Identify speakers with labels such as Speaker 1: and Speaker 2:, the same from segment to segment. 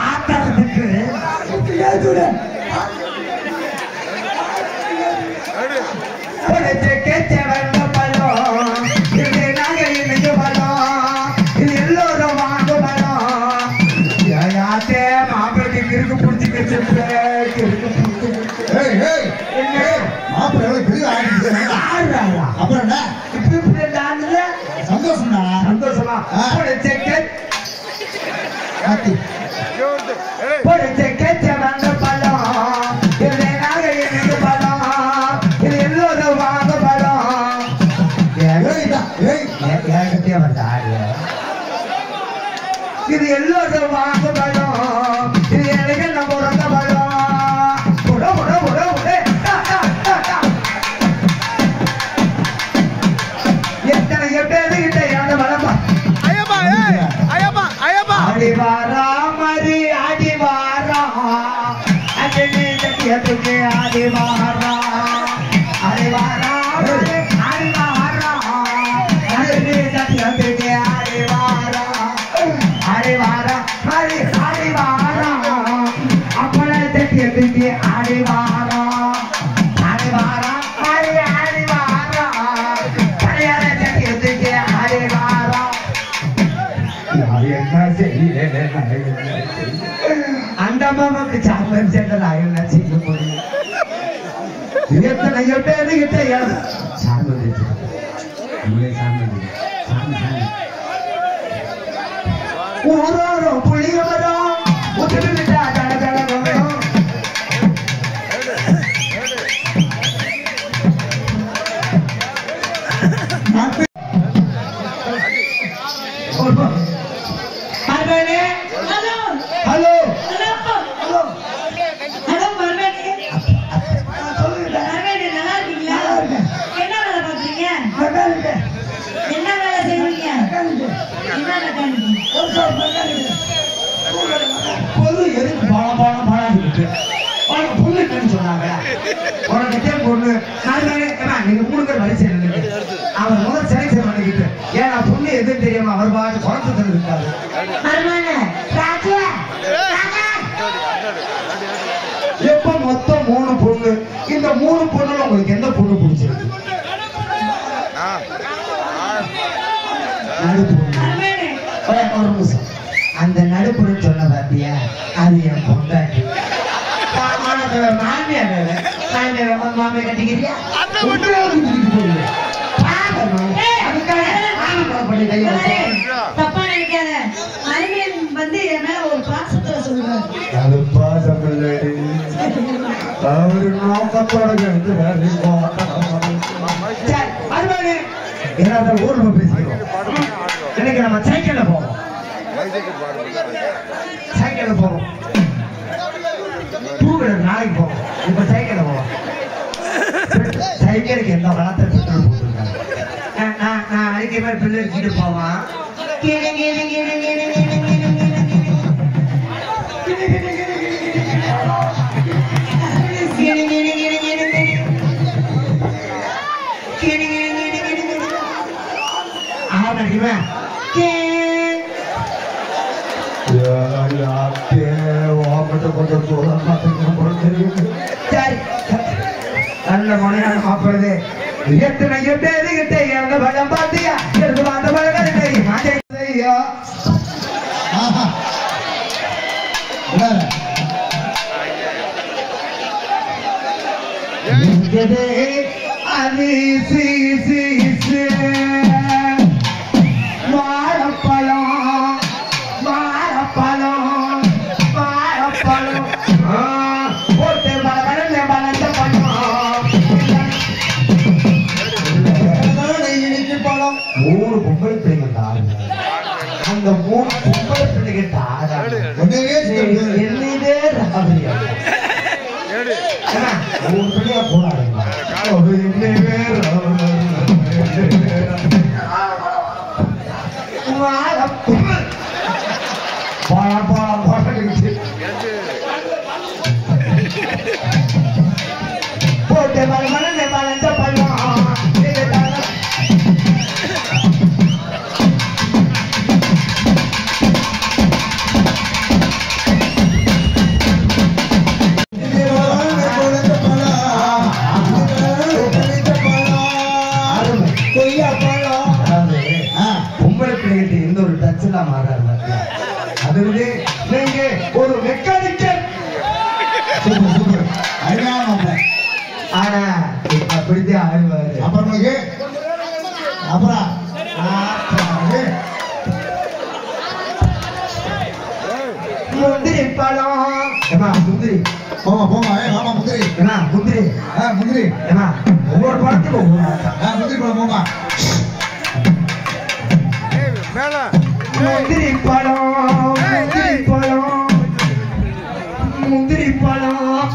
Speaker 1: ஆட்டத்துக்கு இருக்கு புடிச்சுக்கிட்டு
Speaker 2: அப்புறம் சந்தோஷமா
Speaker 1: சந்தோஷமா இது எல்லோரும் வாங்க படம் இது எனக்கு நம்ம உறங்க படம் எத்தனை பேருகிட்ட இறந்த படம் அடிவாரா மரி அடிவாரா அடிவாரா அடிவாரா அடிவாரா அடிவாரா ஹரி அடிவாரா அப்பளை தட்டி அடிவாரா அடிவாரா ஹரி அடிவாரா கல்யாண தட்டி அடிவாரா என்ன செய்ய அந்த அம்மாவுக்கு சாம்பல் சேர்ந்தது என்ன செய்ய முடியும் எத்தனையோ பேருகிட்ட சாம்பல் ஊரோரும் புளியவரும் உதவிட்டா தடதடவரும் ஹலோ பொது எதுக்கு பாடம் புண்ணுன்னு சொன்னாங்க உனக்கு பொண்ணு நீங்க 3 பேர் வரிசை அவர் முதல் செலக்ஷன் பண்ணிக்கிட்டு ஏன்னா பொண்ணு எதுவும் தெரியாம அவர் பாட்டு குழந்தை இருக்காரு எப்ப மொத்தம் 3 பொண்ணு இந்த 3 பொண்ணுல உங்களுக்கு எந்த பொண்ணு பிடிச்சிருக்கு ஒரு நிமிஷம் அந்த நடுப்புன்னு சொன்ன பாத்தியா அது என் பொண்டாட்டி மாமியா கட்டிக்கிறியா
Speaker 3: தப்பா நினைக்காத அறிவியல் வந்து என் மேல ஒரு பாசத்துல சொல்லுவாரு
Speaker 1: அது பாசம் இல்லடி அவரு நோக்கத்தோட ஊர்ல பேசிக்கிறோம் இன்னைக்கு நம்ம சைக்கிள்ல போவோம் சைக்கிள்ல போவோம் 2 வீலர் நாளைக்கு போவோம் இப்ப சைக்கிள்ல போவோம் சைக்கிளுக்கு எந்த வளர்த்த பெட்ரோல் போட்டுருக்காங்க நான் அன்னைக்கு மாதிரி பிள்ளைகிட்டு போவான் நல்ல மனையான மாப்பிடுது எத்தனையோ பேருகிட்ட எங்க படம் பார்த்தியா எடுத்து வந்த பழகம் மாதையா அது வாழப்பழம் வாழப்பழம் வாழப்பழம் போட்டு பழந்த பழந்த பழம் 3 பொம்பளை பிள்ளைங்க தாருங்க அந்த 3 பொம்பளை பிள்ளைங்க தாராங்க என்னதே ராபரியா 3 பிள்ளையா போறாங்க என்னவே போட்டு பழந்த பழம் பொம்பளை பிள்ளைகிட்ட எந்த ஒரு டச் எல்லாம் மாறாரு. அது வந்து நீங்க ஒரு மெக்கானிக்கல் ஆனா அப்படித்தான் ஆழ்வாரு.
Speaker 2: அப்புறமேக்கு அப்புறம்
Speaker 1: முந்திரி பழம் ஏமா முந்திரி
Speaker 2: போமா போமா மாமா முந்திரி
Speaker 1: ஏமா முந்திரி
Speaker 2: முந்திரி
Speaker 1: ஏமா ஒவ்வொரு பழத்துக்கும்
Speaker 2: முந்திரி பழம் போமா
Speaker 1: முந்திரி பழம் முந்திரி பழம் முந்திரி பழம்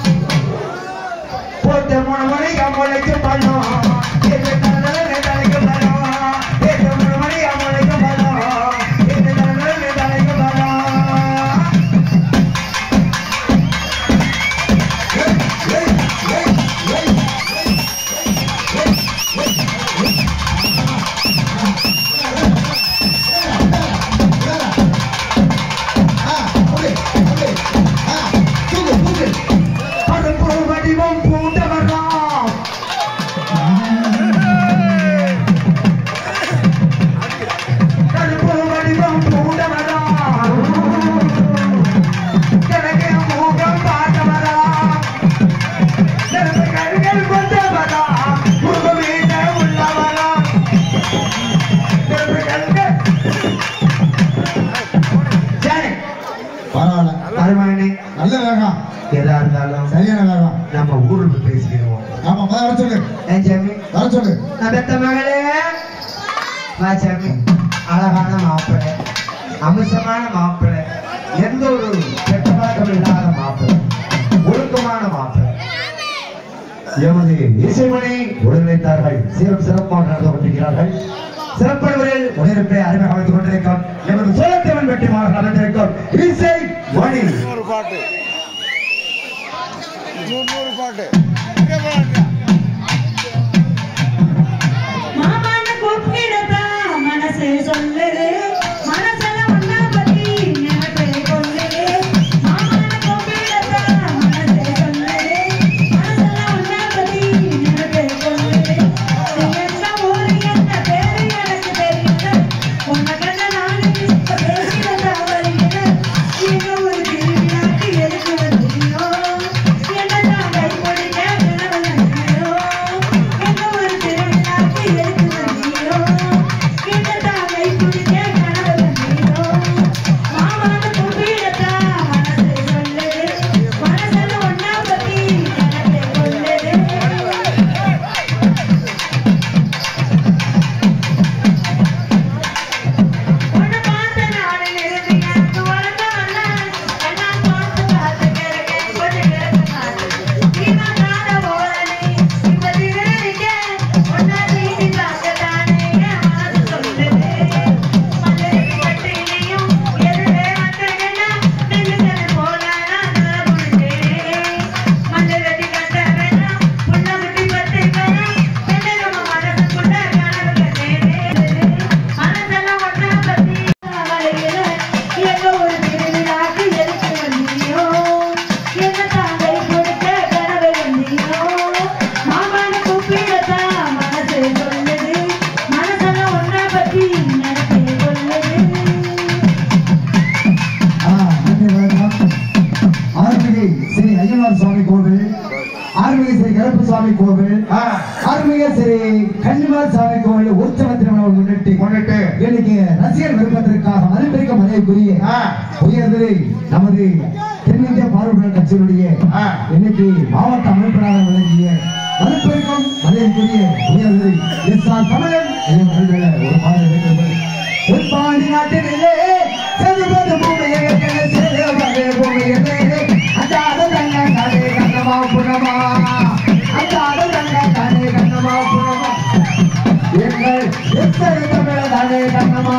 Speaker 1: போட்ட மணி அமலைக்கு பழம் தலைக்கு பழம் ஏற்ற மணி அமலைக்கு பழம் தலைக்கு பழம்
Speaker 2: நல்ல வேகம்
Speaker 1: எதா இருந்தாலும்
Speaker 2: சரியான வேகம்
Speaker 1: நம்ம ஊருக்கு பேசிக்கிறோம்.
Speaker 2: ஆமா வர சொல்லு
Speaker 1: சாமி
Speaker 2: வர சொல்லு
Speaker 1: நான் பெத்த மகளே வா சாமி. அழகான மாப்பிள்ளை, அம்சமான மாப்பிள்ளை, எந்த ஒரு கெட்ட பழக்கம் இல்லாத மாப்பிள்ளை, ஒழுக்கமான மாப்பிள்ளை. எமது இசைமணி உடனிழைத்தார்கள் சீரம் சிறப்பாக நடந்து கொண்டிருக்கிறார்கள். சிறப்பானவர்கள் உடனிருப்பை அறிமுகம் அமைத்துக் கொண்டிருக்கிறோம். எமது சோழத்தேவன் வெற்றி மாவட்டம் அமைந்திருக்கிறோம் இசை மணி.
Speaker 2: பாட்டு 100 பாட்டு
Speaker 3: மாமான கூப்பிடதா மனசே சொல்லுது மனசல ஒன்னா பத்தி நினைப்பே கொள்ளுது. மாமான கூப்பிடதா மனசே சொல்லுது மனசல ஒன்னா பத்தி நினைப்பே கொள்ளுது. என்ன ஊரு என்ன பேரு எனக்கு தெரியல உன்னை கண்ட நானே பேசினதா வருகிறது. எங்க ஒரு திருவிழாக்கு எதுக்கு வந்தியோ என்னதான் கை பிடிக்க கனவு எங்க ஒரு திருவிழாக்கு எதுக்கு வந்தியோ என்னதான் கை பிடிக்க கனவு மாமான கூப்பிடத்தா மனசு சொல்லுது மனசுல ஒன்னா பத்தி கணக்கை கொள்ளுது. உன்னை பார்த்த நானே நிறுத்தி எனக்கு வளர்ந்தவன எல்லாம் பார்த்து பார்த்து கிடக்கேன் கொஞ்சம் கிடக்கு நீதான் காண போறனே இப்ப திருடிக்க ஒன்னா தீட்டி பார்க்கத்தானே என் மனசு சொல்லுது. மல்லருக்கு கட்டிலையும் எதிரே வந்தேன்னா நெல்லுக்கரை போல நான் தர முடிச்சேன். மல்லரட்டி கட்ட வேணாம் புள்ள குட்டி பத்து வேணாம் பெண்ணகம மனசுக்குள்ள கனவு கண்டேன். மனசெல்லாம் ஒன்னா பத்தி எங்க ஒரு திருவிழாக்கு எதுக்கு வந்தியோ என்ன தாங்கை கொடுக்க கனவு வந்தியோ. மாமான கூப்பிடத்தா மனசு சொல்லுது மனசெல்லாம் ஒன்னா பத்தி நினைப்பே கொள்ளுது.
Speaker 2: ஆறுமிகை ஸ்ரீ ஐயனார் சுவாமி கோவில், ஆறுமிகை ஸ்ரீ கருப்பு சுவாமி கோவில், ஆறுமிகை ஸ்ரீ கன்னிமார் சாமி கோவில் உற்சவ திருமணம் முன்னிட்டு இன்னைக்கு ரசிகர் விருப்பத்திற்காக மதிப்பிற்க மரியாதைக்குரிய உயர்திரை நமது தென்னிந்திய பார்வையாளர் கட்சியினுடைய இன்னைக்கு மாவட்ட அமைப்பாளர் விளங்கிய மதிப்பிற்கும் மரியாதைக்குரிய உயர்திரை எஸ்.ஆர். தமிழன் ஐயா ஒரு பாடல் இருக்கிறது.
Speaker 1: உட்பாண்டி நாட்டிலே செதுவது பூமியை செதுவது பூமியை அஞ்சாத தங்க கடை கண்ணமா புனமா அஞ்சாத தங்க கடை கண்ணமா புனமா எங்கள் எத்தனை தமிழ் கடை கண்ணமா